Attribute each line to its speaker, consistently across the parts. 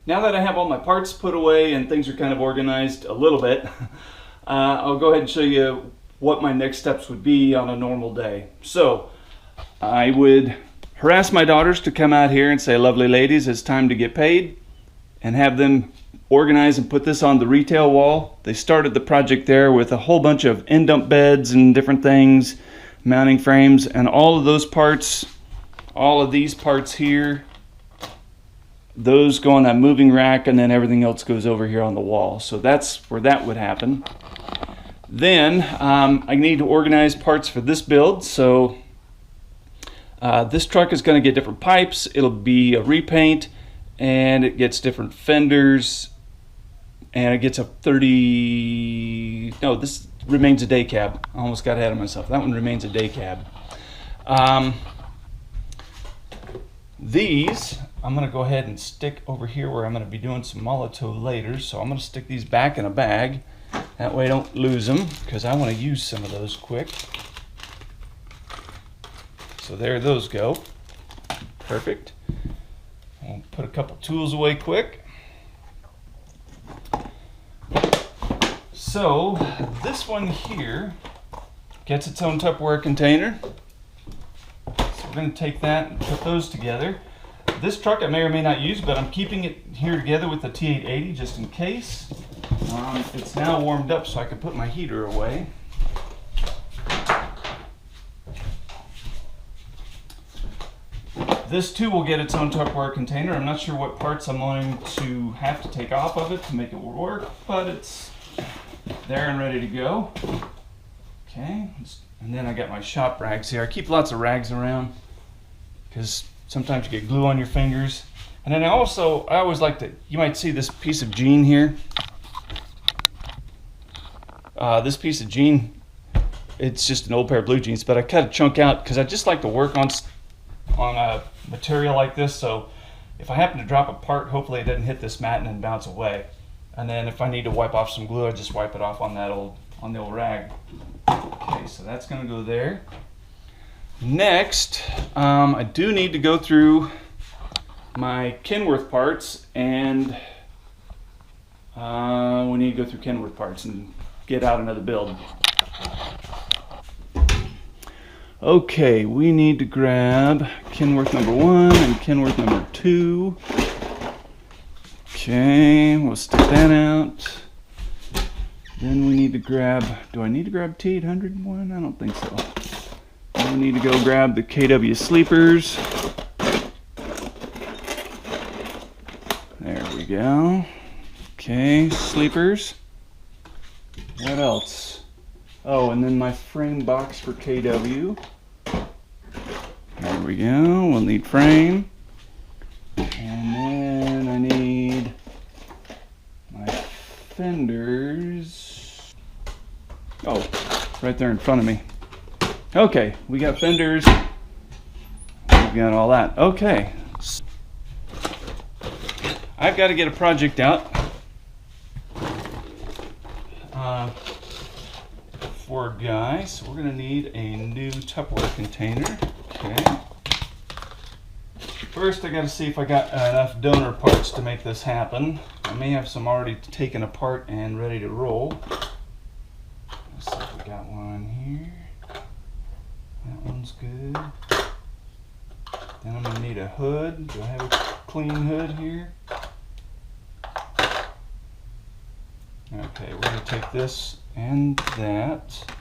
Speaker 1: Now that I have all my parts put away and things are kind of organized a little bit, I'll go ahead and show you what my next steps would be on a normal day. So I would harass my daughters to come out here and say, lovely ladies, it's time to get paid, and have them organize and put this on the retail wall. They started the project there with a whole bunch of end dump beds and different things, mounting frames, and all of those parts, all of these parts here, those go on that moving rack, and then everything else goes over here on the wall. So that's where that would happen. Then I need to organize parts for this build. So this truck is going to get different pipes. It'll be a repaint, and it gets different fenders, and it gets a 30, no, this remains a day cab. I almost got ahead of myself. That one remains a day cab. These, I'm going to go ahead and stick over here where I'm going to be doing some Molotov later. So I'm going to stick these back in a bag. That way I don't lose them, because I want to use some of those quick. So there those go. Perfect. I'll put a couple tools away quick. So this one here gets its own Tupperware container. So we're going to take that and put those together. This truck I may or may not use, but I'm keeping it here together with the T880 just in case. It's now warmed up so I can put my heater away. This too will get its own Tupperware container. I'm not sure what parts I'm going to have to take off of it to make it work, but it's there and ready to go. Okay, and then I got my shop rags here. I keep lots of rags around because sometimes you get glue on your fingers. And then I always like to, you might see this piece of jean here. This piece of jean, it's just an old pair of blue jeans, but I cut a chunk out because I just like to work on a material like this, so if I happen to drop a part, hopefully it doesn't hit this mat and then bounce away. And then if I need to wipe off some glue, I just wipe it off on the old rag. Okay, so that's going to go there. Next, I do need to go through my Kenworth parts, and we need to go through Kenworth parts and get out another build. Okay, we need to grab Kenworth number 1 and Kenworth number 2. Okay, we'll stick that out. Then we need to grab, do I need to grab T800 one? I don't think so. Then we need to go grab the KW sleepers. There we go. Okay, sleepers. What else? Oh, and then my frame box for KW. There we go, we'll need frame. And then I need my fenders. Oh, right there in front of me. Okay, we got fenders. We've got all that. Okay. I've got to get a project out. For a guy, so we're going to need a new Tupperware container. Okay. First, I got to see if I got enough donor parts to make this happen. I may have some already taken apart and ready to roll. Let's see if we got one here. That one's good. Then I'm going to need a hood. Do I have a clean hood here? Okay, we're going to take this and that.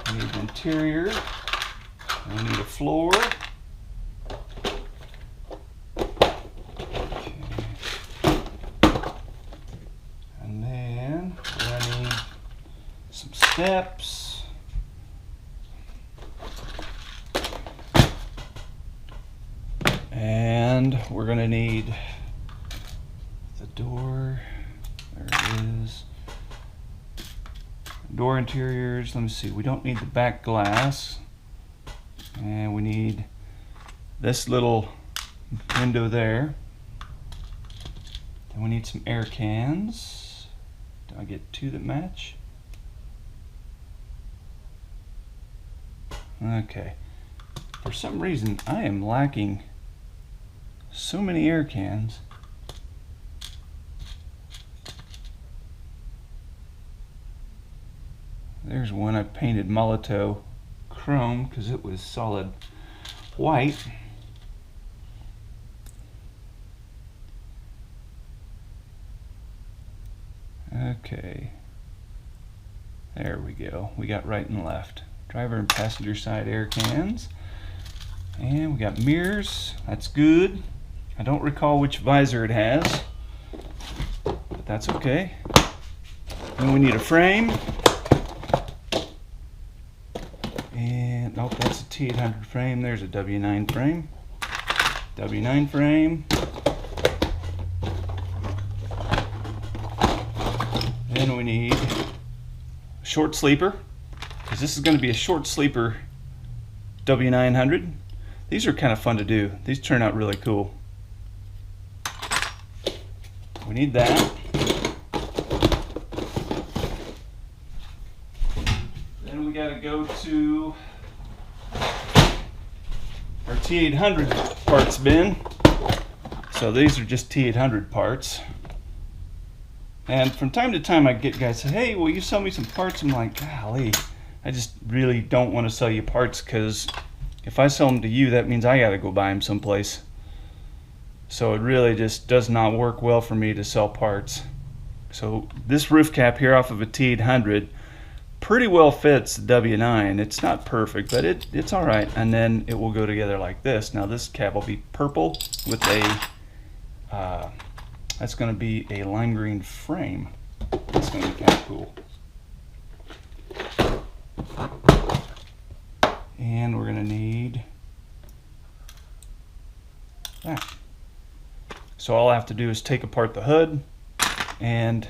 Speaker 1: We need an interior. We need a floor. Okay. And then we're going to need some steps. And we're going to need the door. There it is. Door interiors, let me see, we don't need the back glass, and we need this little window there. Then we need some air cans. Do I get 2 that match? Okay, for some reason I am lacking so many air cans. There's one I painted Molotov chrome because it was solid white. Okay, there we go. We got right and left. Driver and passenger side air cans. And we got mirrors. That's good. I don't recall which visor it has, but that's okay. Then we need a frame. And nope, that's a T800 frame. There's a W9 frame. W9 frame. Then we need a short sleeper, because this is going to be a short sleeper W900. These are kind of fun to do. These turn out really cool. We need that. Then we got to go to our T800 parts bin. So these are just T800 parts. And from time to time I get guys say, hey, will you sell me some parts? I'm like, golly, I just really don't want to sell you parts, because if I sell them to you, that means I got to go buy them someplace. So it really just does not work well for me to sell parts. So this roof cap here off of a T800 pretty well fits the W9. It's not perfect, but it's all right. And then it will go together like this. Now this cap will be purple with a, that's going to be a lime green frame. That's going to be kind of cool. And we're going to need that. So all I have to do is take apart the hood, and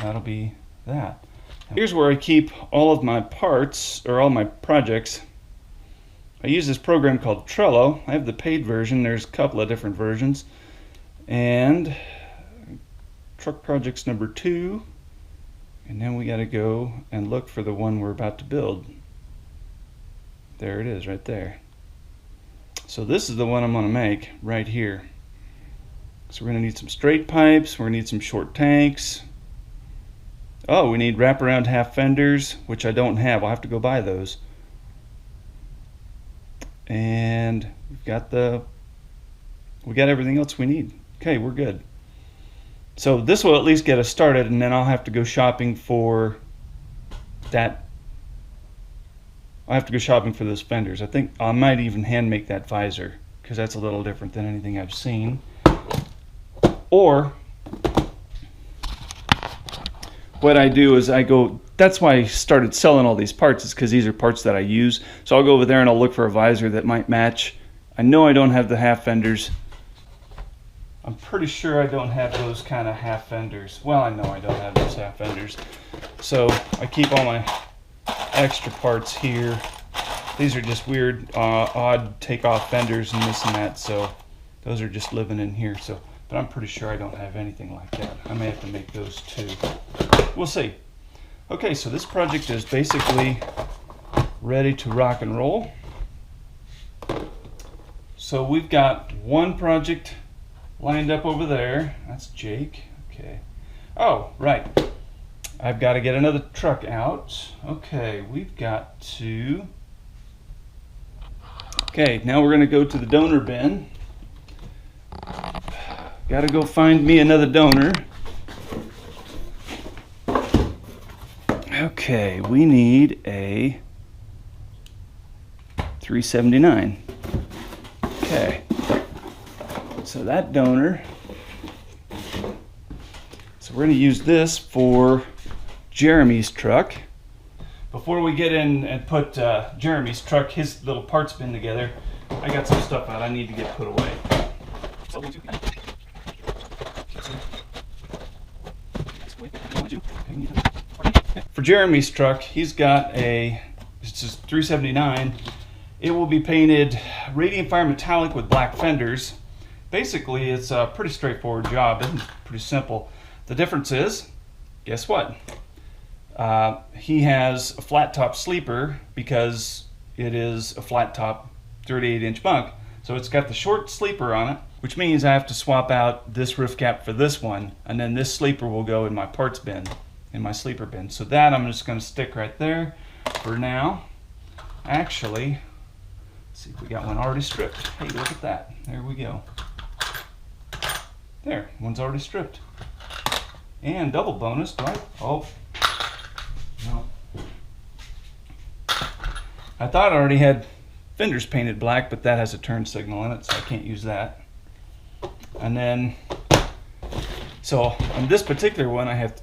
Speaker 1: that'll be that. Here's where I keep all of my parts, or all my projects. I use this program called Trello. I have the paid version. There's a couple of different versions. And truck projects number 2. And then we got to go and look for the one we're about to build. There it is right there. So this is the one I'm going to make right here. So we're going to need some straight pipes. We're going to need some short tanks. Oh, we need wraparound half fenders, which I don't have. I'll have to go buy those. And we got everything else we need. Okay, we're good. So this will at least get us started, and then I'll have to go shopping for that. I'll have to go shopping for those fenders. I think I might even hand make that visor, because that's a little different than anything I've seen. Or what I do is I go, that's why I started selling all these parts, is because these are parts that I use. So I'll go over there and I'll look for a visor that might match. I know I don't have the half fenders. I'm pretty sure I don't have those kind of half fenders. Well, I know I don't have those half fenders. So I keep all my extra parts here. These are just weird, odd takeoff fenders and this and that. So those are just living in here. So, but I'm pretty sure I don't have anything like that. I may have to make those too. We'll see. Okay, so this project is basically ready to rock and roll. So we've got one project lined up over there. That's Jake. Okay. Oh, right. I've got to get another truck out. Okay, we've got to... Okay, now we're going to go to the donor bin. Got to go find me another donor. Okay, we need a 379. Okay. So that donor, so we're going to use this for Jeremy's truck. Before we get in and put Jeremy's truck, his little parts bin together, I got some stuff out I need to get put away. For Jeremy's truck, he's got it's just 379. It will be painted radium fire metallic with black fenders. Basically, it's a pretty straightforward job. It's pretty simple. The difference is, guess what? He has a flat top sleeper because it is a flat top 38-inch bunk. So it's got the short sleeper on it, which means I have to swap out this roof cap for this one, and then this sleeper will go in my parts bin. in my sleeper bin. So that I'm just going to stick right there for now. Actually, let's see if we got one already stripped. Hey, look at that. There we go. There, one's already stripped. And double bonus, do I? Oh, no. I thought I already had fenders painted black, but that has a turn signal in it, so I can't use that. And then, so on this particular one, I have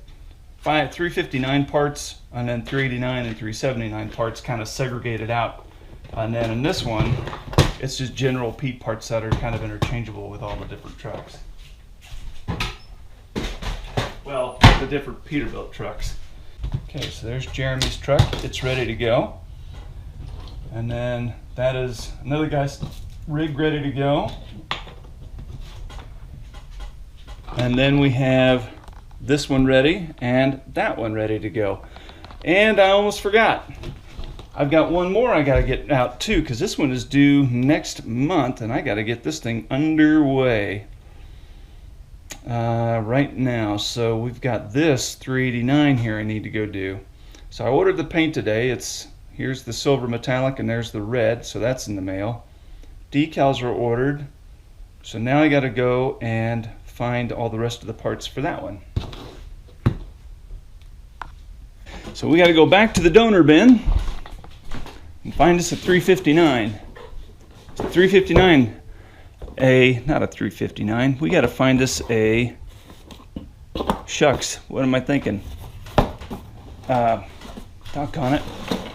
Speaker 1: 359 parts, and then 389 and 379 parts kind of segregated out. And then in this one, it's just general Pete parts that are kind of interchangeable with all the different trucks. Well, the different Peterbilt trucks. Okay, so there's Jeremy's truck. It's ready to go. And then that is another guy's rig ready to go. And then we have this one ready and that one ready to go. And I almost forgot. I've got one more I gotta get out too, because this one is due next month and I gotta get this thing underway right now. So we've got this 389 here I need to go do. So I ordered the paint today. Here's the silver metallic and there's the red, so that's in the mail. Decals are ordered. So now I gotta go and find all the rest of the parts for that one. So we gotta go back to the donor bin and find us a 359. It's a 359. Not a 359. We got to find us a, shucks, what am I thinking? Doggone it.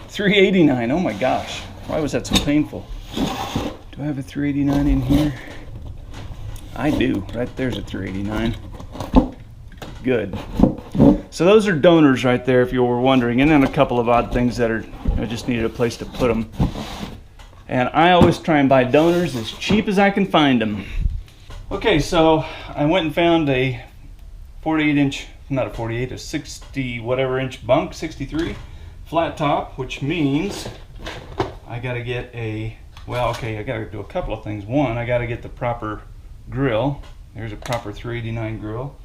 Speaker 1: 389. Oh my gosh. Why was that so painful? Do I have a 389 in here? I do. Right there's a 389. Good. So those are donors right there, if you were wondering, and then a couple of odd things that I just needed a place to put them. And I always try and buy donors as cheap as I can find them. Okay, so I went and found a 48-inch, not a 48, a 60 whatever inch bunk, 63 flat top, which means I gotta get I gotta do a couple of things. One, I gotta get the proper grill. There's a proper 389 grill.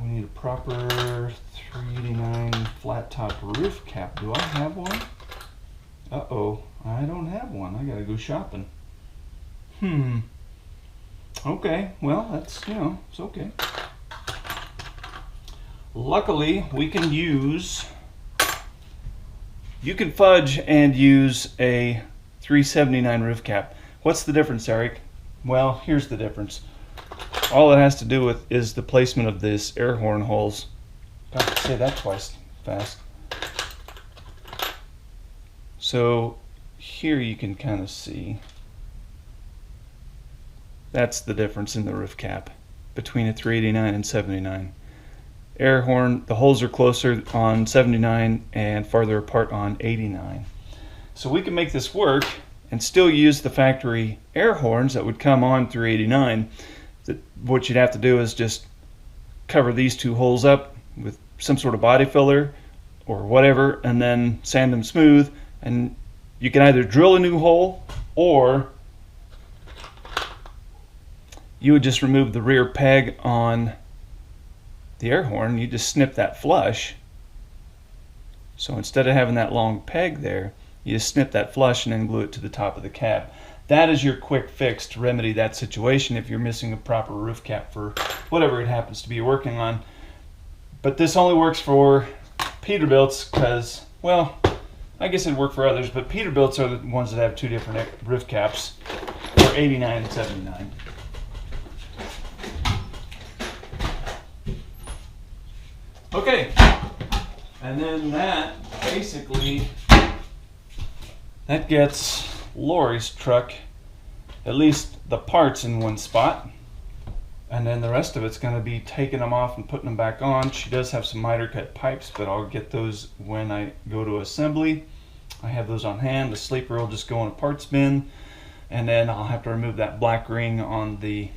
Speaker 1: We need a proper 389 flat top roof cap. Do I have one? Uh-oh, I don't have one. I gotta go shopping. Okay, well, that's, it's okay. Luckily, you can fudge and use a 379 roof cap. What's the difference, Eric? Well, here's the difference. All it has to do with is the placement of this air horn holes. God, say that twice fast. So here you can kind of see. That's the difference in the roof cap between a 389 and 79. Air horn, the holes are closer on 79 and farther apart on 89. So we can make this work and still use the factory air horns that would come on 389. What you'd have to do is just cover these two holes up with some sort of body filler or whatever, and then sand them smooth, and you can either drill a new hole or you would just remove the rear peg on the air horn. You just snip that flush. So instead of having that long peg there, you just snip that flush and then glue it to the top of the cab. That is your quick fix to remedy that situation if you're missing a proper roof cap for whatever it happens to be you're working on. But this only works for Peterbilts because, well, I guess it'd work for others, but Peterbilts are the ones that have two different roof caps for 89 and 79. Okay, and then that basically, that gets Lori's truck, at least the parts in one spot, and then the rest of it's going to be taking them off and putting them back on. She does have some miter cut pipes, but I'll get those when I go to assembly. I have those on hand. The sleeper will just go in a parts bin, and then I'll have to remove that black ring on the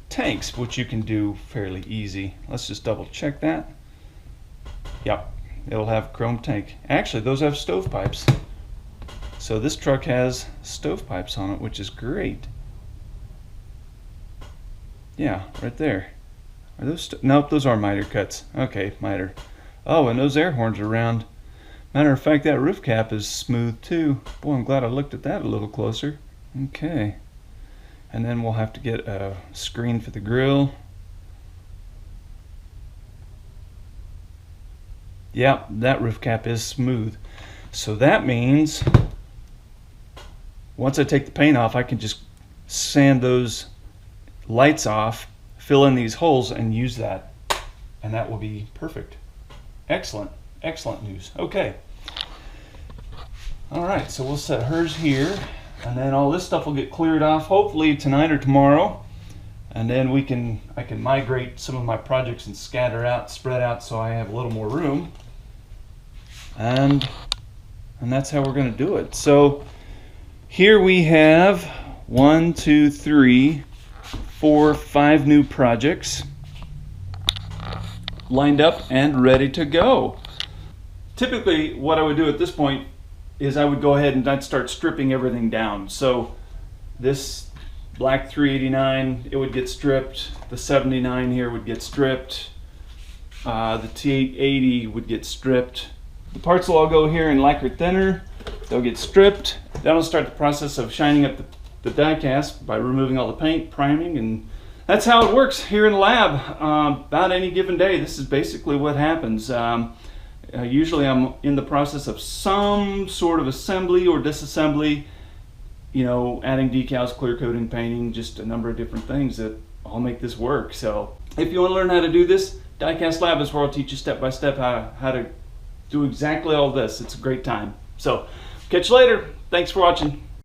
Speaker 1: tanks, which you can do fairly easy. Let's just double check that. Yep, it'll have chrome tank. Actually, those have stovepipes. So this truck has stovepipes on it, which is great. Yeah, right there. Are those, nope, those are miter cuts. Okay, miter. Oh, and those air horns are round. Matter of fact, that roof cap is smooth too. Boy, I'm glad I looked at that a little closer. Okay. And then we'll have to get a screen for the grill. Yeah, that roof cap is smooth. So that means once I take the paint off, I can just sand those lights off, fill in these holes, and use that. And that will be perfect. Excellent, excellent news. Okay. All right, so we'll set hers here, and then all this stuff will get cleared off hopefully tonight or tomorrow. And then I can migrate some of my projects and scatter out, spread out, so I have a little more room. And that's how we're going to do it. So here we have 1, 2, 3, 4, 5 new projects lined up and ready to go. Typically, what I would do at this point is I would go ahead and I'd start stripping everything down. So this black 389, it would get stripped. The 79 here would get stripped. The T880 would get stripped. The parts will all go here in lacquer thinner. They'll get stripped. Then I'll start the process of shining up the die cast by removing all the paint, priming, and that's how it works here in the lab. About any given day, this is basically what happens. Usually I'm in the process of some sort of assembly or disassembly, you know, adding decals, clear coating, painting, just a number of different things that all make this work. So if you want to learn how to do this, Diecast Lab is where I'll teach you step by step how to do exactly all this. It's a great time. So catch you later. Thanks for watching.